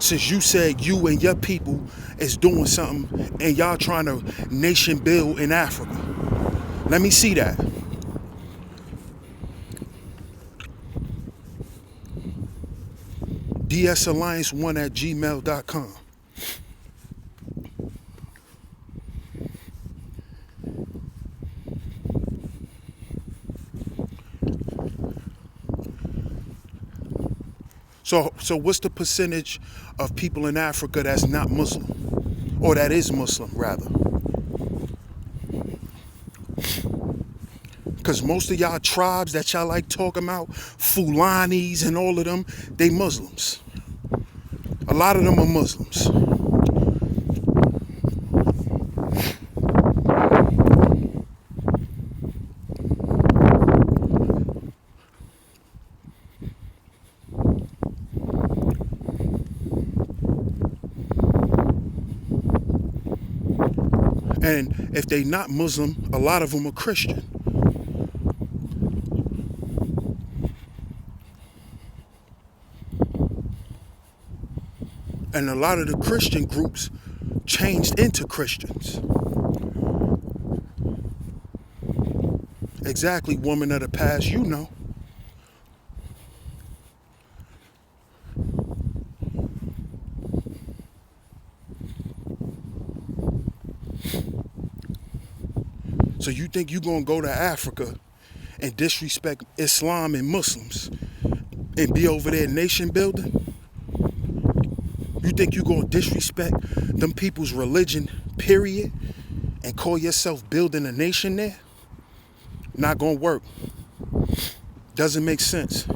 Since you said you and your people is doing something and y'all trying to nation build in Africa. Let me see that. dsalliance1@gmail.com. So what's the percentage of people in Africa that's not Muslim? Or that is Muslim, rather? Because most of y'all tribes that y'all like talking about, Fulanis and all of them, they Muslims. A lot of them are Muslims. And if they not Muslim, a lot of them are Christian. And a lot of the Christian groups changed into Christians. Exactly, woman of the past, you know. So you think you're going to go to Africa and disrespect Islam and Muslims and be over there nation building? You think you're going to disrespect them people's religion, period, and call yourself building a nation there? Not going to work. Doesn't make sense.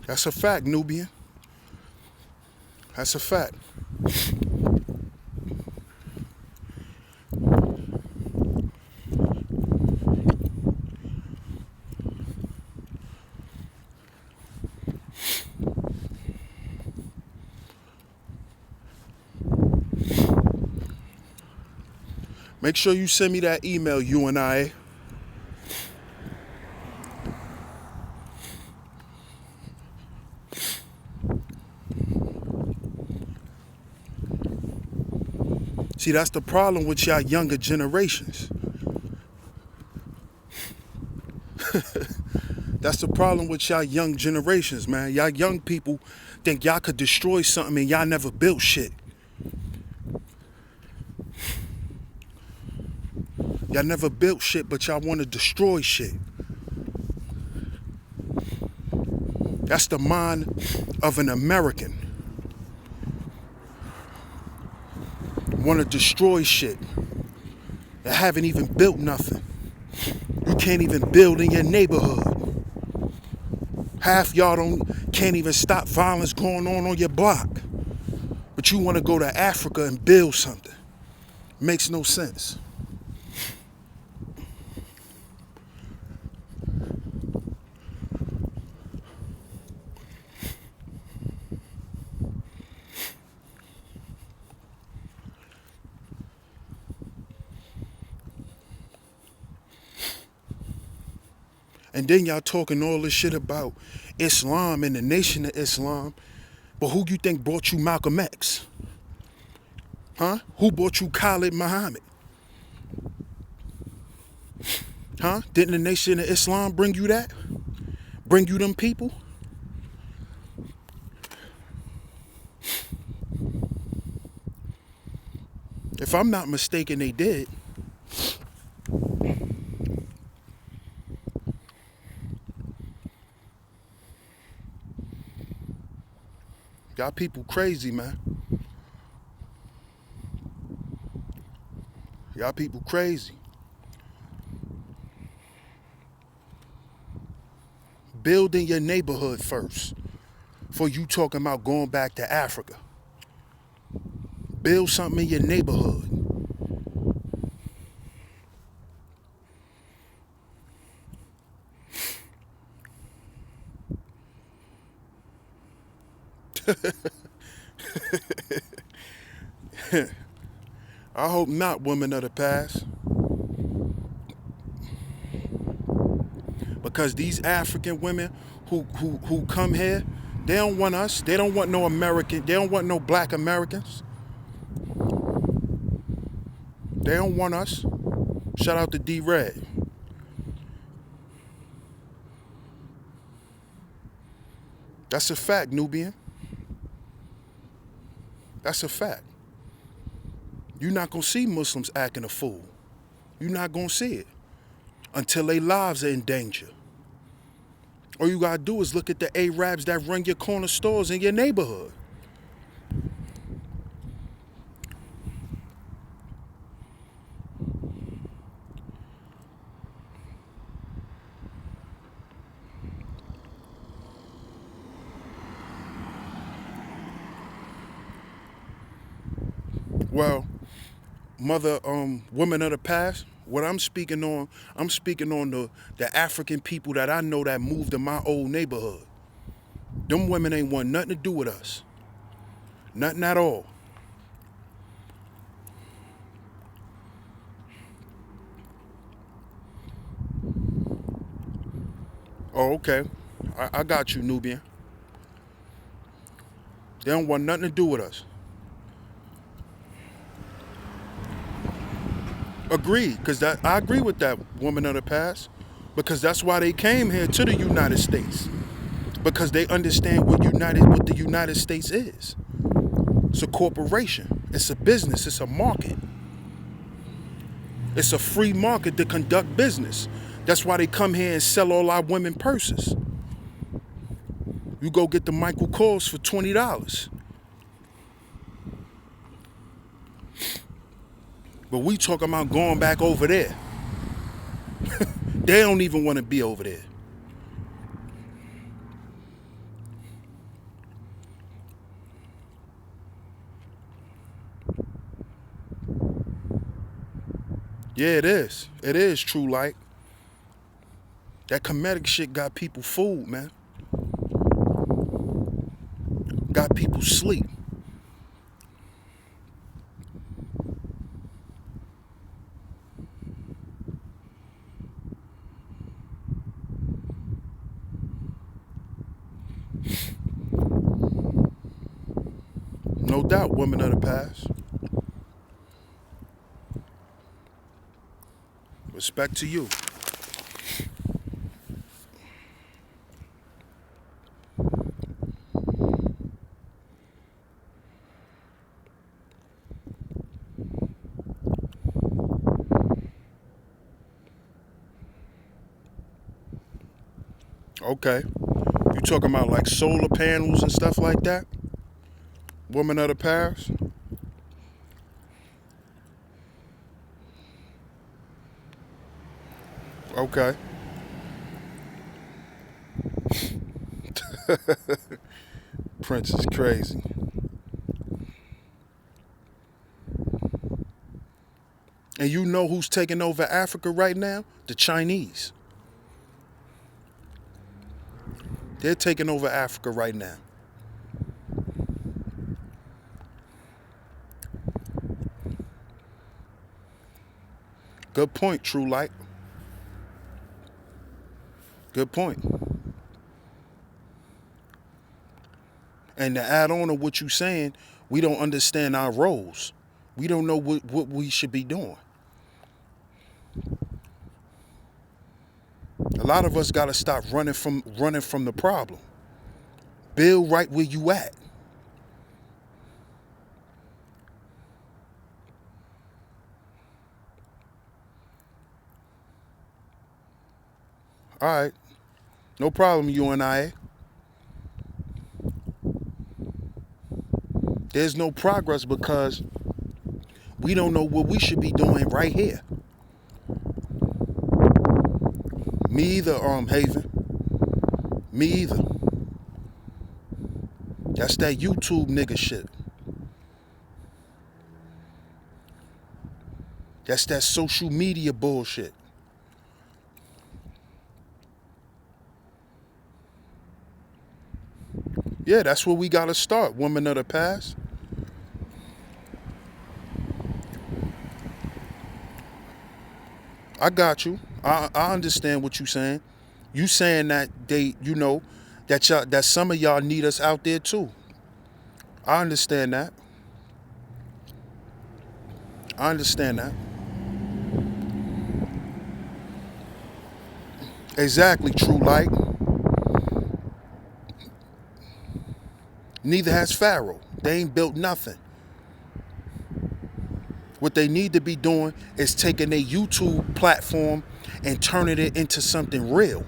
That's a fact, Nubian. That's a fact. Make sure you send me that email, UNIA. See, that's the problem with y'all younger generations. That's the problem with y'all young generations, man. Y'all young people think y'all could destroy something and y'all never built shit. Y'all never built shit, but y'all want to destroy shit. That's the mind of an American. Want to destroy shit. That haven't even built nothing. You can't even build in your neighborhood. Half y'all can't even stop violence going on your block. But you want to go to Africa and build something. Makes no sense. And then y'all talking all this shit about Islam and the Nation of Islam. But who you think brought you Malcolm X? Huh? Who brought you Khalid Muhammad? Huh? Didn't the Nation of Islam bring you that? Bring you them people? If I'm not mistaken, they did. Y'all people crazy, man. Y'all people crazy. Build in your neighborhood first. For you talking about going back to Africa. Build something in your neighborhood. I hope not, women of the past. Because these African women who come here, they don't want us. They don't want no American. They don't want no black Americans. They don't want us. Shout out to D-Red. That's a fact, Nubian. That's a fact. You're not going to see Muslims acting a fool. You're not going to see it until their lives are in danger. All you got to do is look at the Arabs that run your corner stores in your neighborhood. Well, women of the past, what I'm speaking on the African people that I know that moved to my old neighborhood. Them women ain't want nothing to do with us. Nothing at all. Oh, okay. I got you, Nubian. They don't want nothing to do with us. Agreed, because I agree with that, woman of the past, because that's why they came here to the United States, because they understand what the United States is. It's a corporation. It's a business. It's a market. It's a free market to conduct business. That's why they come here and sell all our women purses. You go get the Michael Kors for $20. But we talking about going back over there. They don't even want to be over there. Yeah, it is. It is true light. That comedic shit got people fooled, man. Got people sleep. No doubt, women of the past. Respect to you. Okay. You talking about like solar panels and stuff like that? Woman of the past? Okay. Prince is crazy. And you know who's taking over Africa right now? The Chinese. They're taking over Africa right now. Good point, True Light. Good point. And to add on to what you're saying, we don't understand our roles. We don't know what we should be doing. A lot of us got to stop running from the problem. Build right where you at. All right. No problem, you and I. There's no progress because we don't know what we should be doing right here. Me either, Haven. Me either. That's that YouTube nigga shit. That's that social media bullshit. Yeah, that's where we gotta start, women of the past. I got you. I understand what you saying. You saying that they, that that some of y'all need us out there too. I understand that. I understand that. Exactly, True Light. Neither has Pharaoh. They ain't built nothing. What they need to be doing is taking their YouTube platform and turning it into something real.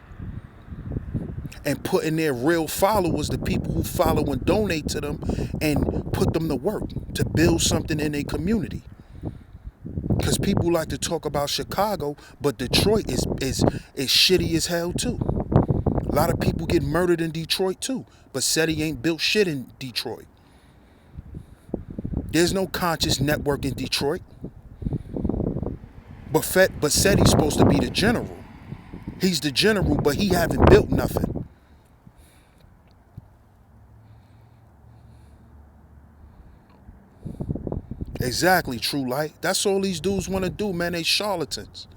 And putting their real followers, the people who follow and donate to them, and put them to work to build something in their community. Because people like to talk about Chicago, but Detroit is shitty as hell too. A lot of people get murdered in Detroit too, but SETI ain't built shit in Detroit. There's no conscious network in Detroit. But SETI's supposed to be the general. He's the general, but he haven't built nothing. Exactly, True Light. That's all these dudes want to do, man. They charlatans.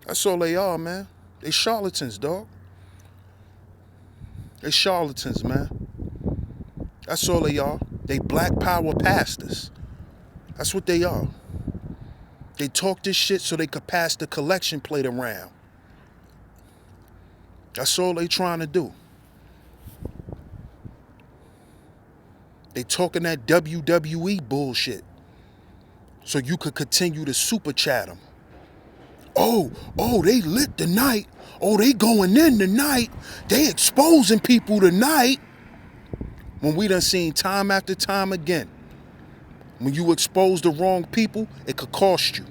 That's all they are, man. They charlatans, dog. They charlatans, man. That's all they are. They black power pastors. That's what they are. They talk this shit so they could pass the collection plate around. That's all they trying to do. They talking that WWE bullshit so you could continue to super chat them. Oh, they lit tonight. Oh, they going in tonight. They exposing people tonight. When we done seen time after time again, when you expose the wrong people, it could cost you.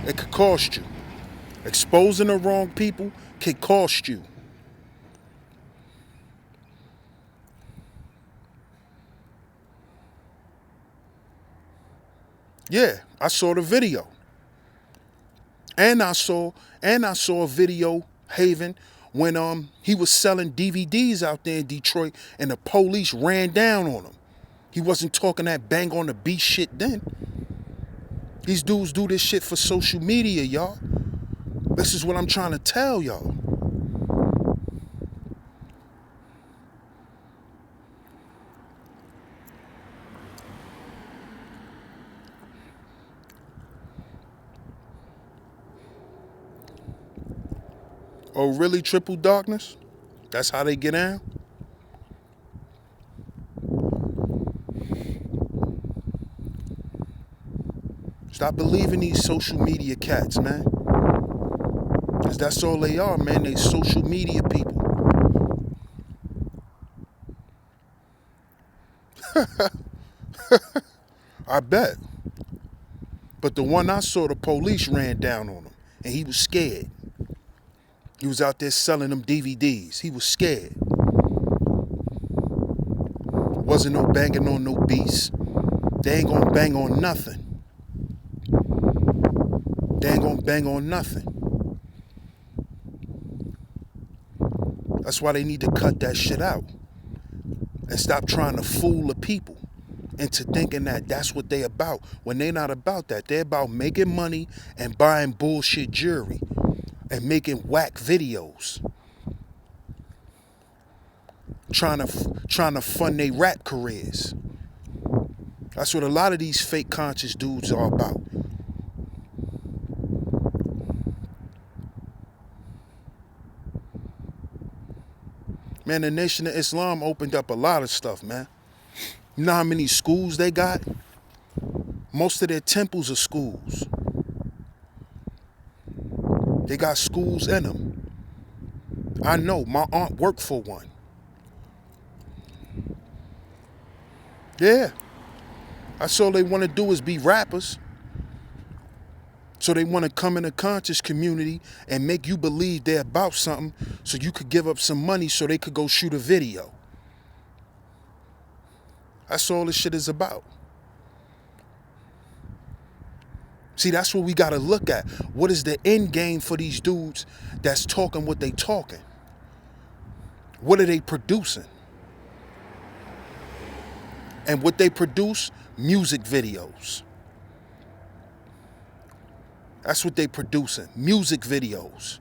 It could cost you. Exposing the wrong people can cost you. Yeah, I saw the video. And I saw a video, Haven, when he was selling DVDs out there in Detroit and the police ran down on him. He wasn't talking that bang on the beat shit then. These dudes do this shit for social media, y'all. This is what I'm trying to tell y'all. Oh, really, Triple Darkness? That's how they get down? Stop believing these social media cats, man. Because that's all they are, man. They social media people. I bet. But the one I saw, the police ran down on him. And he was scared. He was out there selling them DVDs. He was scared. Wasn't no banging on no beats. They ain't gonna bang on nothing. They ain't gonna bang on nothing. That's why they need to cut that shit out. And stop trying to fool the people into thinking that that's what they about. When they not about that. They're about making money and buying bullshit jewelry. And making whack videos. Trying to fund their rap careers. That's what a lot of these fake conscious dudes are about. Man, the Nation of Islam opened up a lot of stuff, man. You know how many schools they got? Most of their temples are schools. They got schools in them. I know, my aunt worked for one. Yeah. That's all they want to do is be rappers. So they want to come in a conscious community and make you believe they're about something so you could give up some money so they could go shoot a video. That's all this shit is about. See, that's what we got to look at. What is the end game for these dudes that's talking what they talking? What are they producing? And what they produce, music videos. That's what they producing, music videos.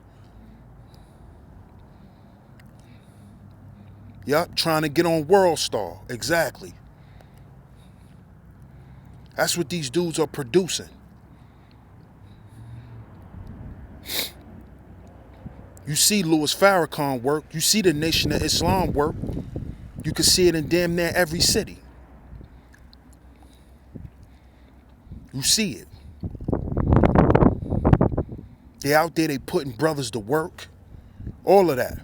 Yup, trying to get on World Star, exactly. That's what these dudes are producing. You see Louis Farrakhan work, you see the Nation of Islam work, you can see it in damn near every city. You see it. They out there, they putting brothers to work, all of that.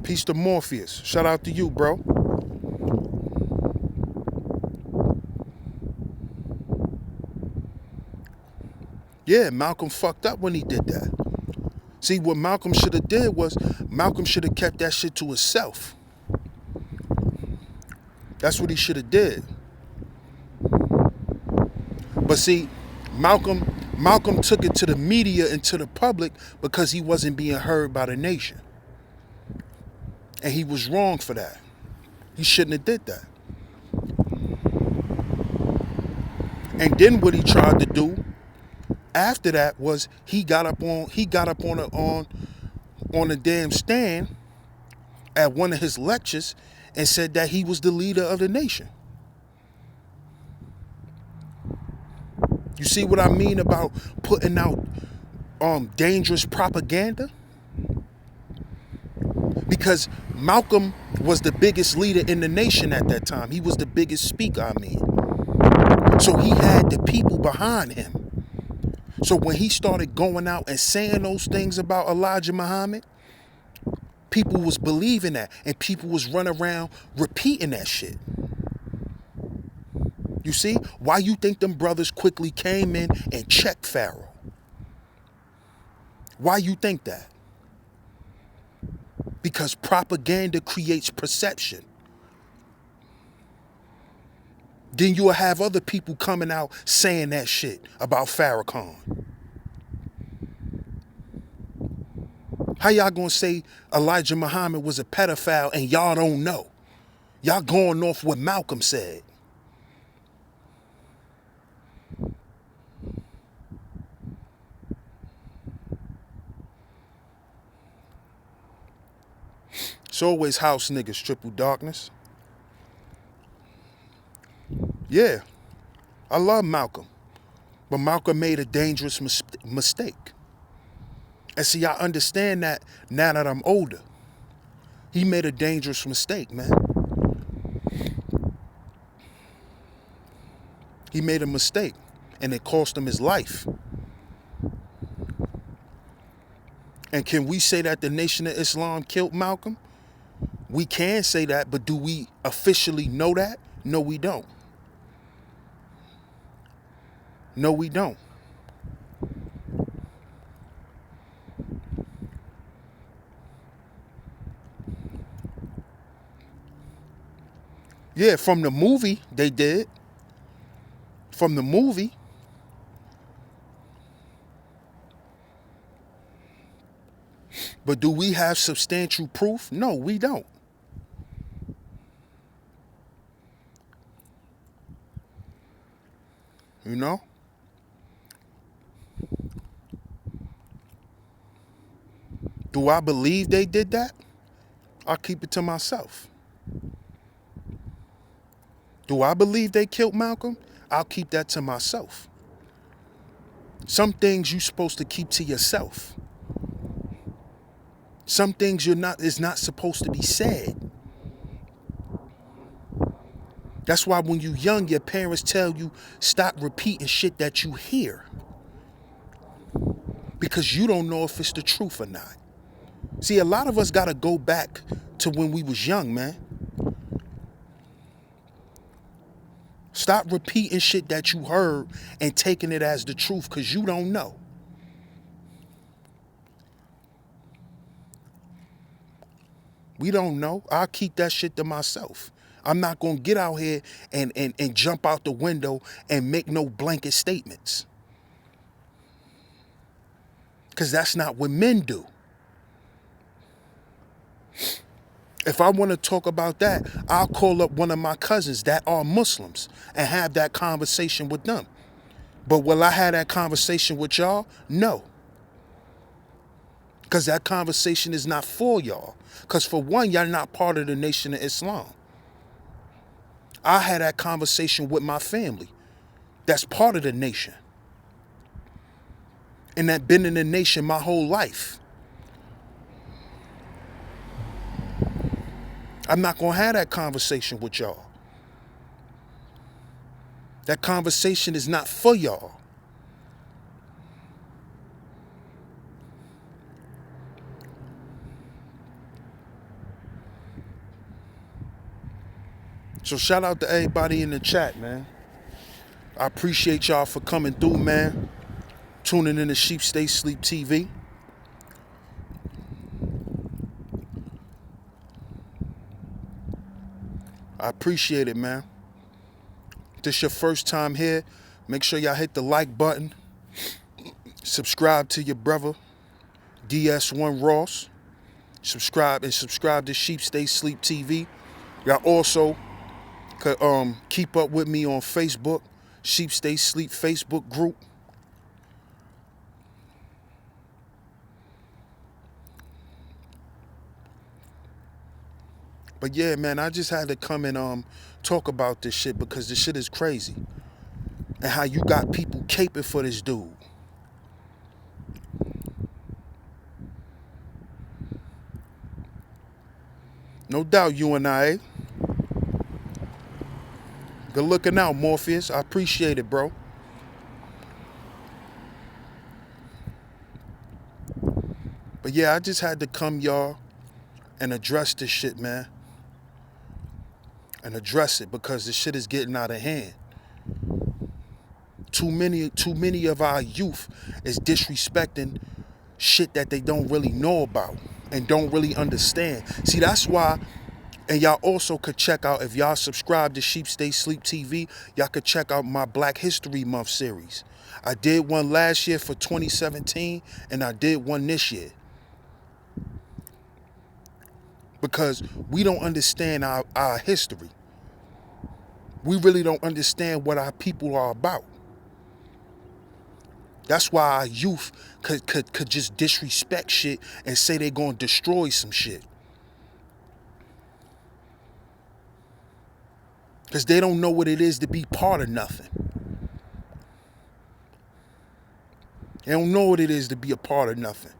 Peace to Morpheus. Shout out to you, bro. Yeah, Malcolm fucked up when he did that. See, what Malcolm should have did was, Malcolm should have kept that shit to himself. That's what he should have did. But see, Malcolm took it to the media and to the public because he wasn't being heard by the nation. And he was wrong for that. He shouldn't have did that. And then what he tried to do after that was he got up on a damn stand at one of his lectures and said that he was the leader of the nation. You see what I mean about putting out dangerous propaganda? Because Malcolm was the biggest leader in the nation at that time. He was the biggest speaker, I mean. So he had the people behind him. So when he started going out and saying those things about Elijah Muhammad, people was believing that, and people was running around repeating that shit. You see? Why you think them brothers quickly came in and checked Pharoah? Why you think that? Because propaganda creates perception. Then you'll have other people coming out saying that shit about Farrakhan. How y'all gonna say Elijah Muhammad was a pedophile and y'all don't know? Y'all going off what Malcolm said. It's always house niggas, Triple Darkness. Yeah, I love Malcolm. But Malcolm made a dangerous mistake. And see, I understand that now that I'm older. He made a dangerous mistake, man. He made a mistake, and it cost him his life. And can we say that the Nation of Islam killed Malcolm? We can say that, but do we officially know that? No, we don't. No, we don't. Yeah, from the movie, they did. From the movie. But do we have substantial proof? No, we don't. You know? Do I believe they did that? I'll keep it to myself. Do I believe they killed Malcolm? I'll keep that to myself. Some things you're supposed to keep to yourself. Some things is not supposed to be said. That's why when you're young, your parents tell you stop repeating shit that you hear. Because you don't know if it's the truth or not. See, a lot of us got to go back to when we was young, man. Stop repeating shit that you heard and taking it as the truth, because you don't know. We don't know. I'll keep that shit to myself. I'm not going to get out here and jump out the window and make no blanket statements. Because that's not what men do. If I want to talk about that, I'll call up one of my cousins that are Muslims and have that conversation with them. But will I have that conversation with y'all? No. Because that conversation is not for y'all. Because for one, y'all not part of the Nation of Islam. I had that conversation with my family. That's part of the nation. And that been in the nation my whole life. I'm not going to have that conversation with y'all. That conversation is not for y'all. So shout out to everybody in the chat, man. I appreciate y'all for coming through, man. Tuning in to Sheep Stay Sleep TV. I appreciate it, man. If this your first time here, make sure y'all hit the like button. Subscribe to your brother, DS1 Ross. Subscribe to Sheep Stay Sleep TV. Y'all also could keep up with me on Facebook, Sheep Stay Sleep Facebook group. But yeah, man, I just had to come and talk about this shit because this shit is crazy. And how you got people caping for this dude. No doubt, you and I. Good looking out, Morpheus. I appreciate it, bro. But yeah, I just had to come, y'all, and address this shit, man. And address it because this shit is getting out of hand. Too many of our youth is disrespecting shit that they don't really know about and don't really understand. See, that's why. And y'all also could check out, if y'all subscribe to Sheep Stay Sleep TV, y'all could check out my Black History Month series. I did one last year for 2017, and I did one this year. Because we don't understand our history. We really don't understand what our people are about. That's why our youth could just disrespect shit and say they're gonna destroy some shit. Because they don't know what it is to be part of nothing. They don't know what it is to be a part of nothing.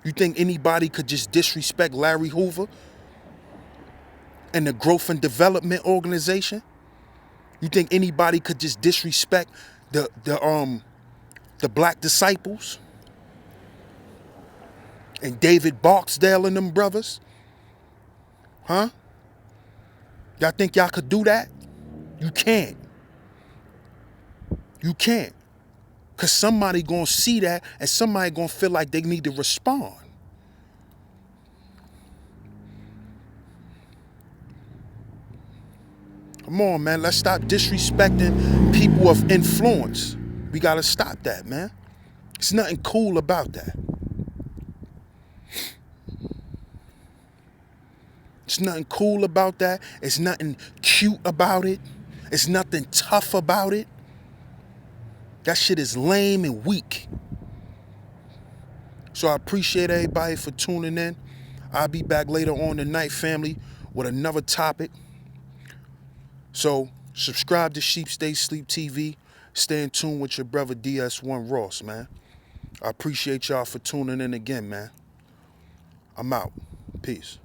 You think anybody could just disrespect Larry Hoover and the Growth and Development Organization? You think anybody could just disrespect the Black Disciples and David Barksdale and them brothers? Huh? Y'all think y'all could do that? You can't. You can't. Because somebody gonna see that and somebody gonna feel like they need to respond. Come on, man. Let's stop disrespecting people of influence. We gotta stop that, man. There's nothing cool about that. It's nothing cool about that. It's nothing cute about it. It's nothing tough about it. That shit is lame and weak. So I appreciate everybody for tuning in. I'll be back later on tonight, family, with another topic. So subscribe to Sheep Stay Sleep TV. Stay in tune with your brother DS1 Ross, man. I appreciate y'all for tuning in again, man. I'm out. Peace.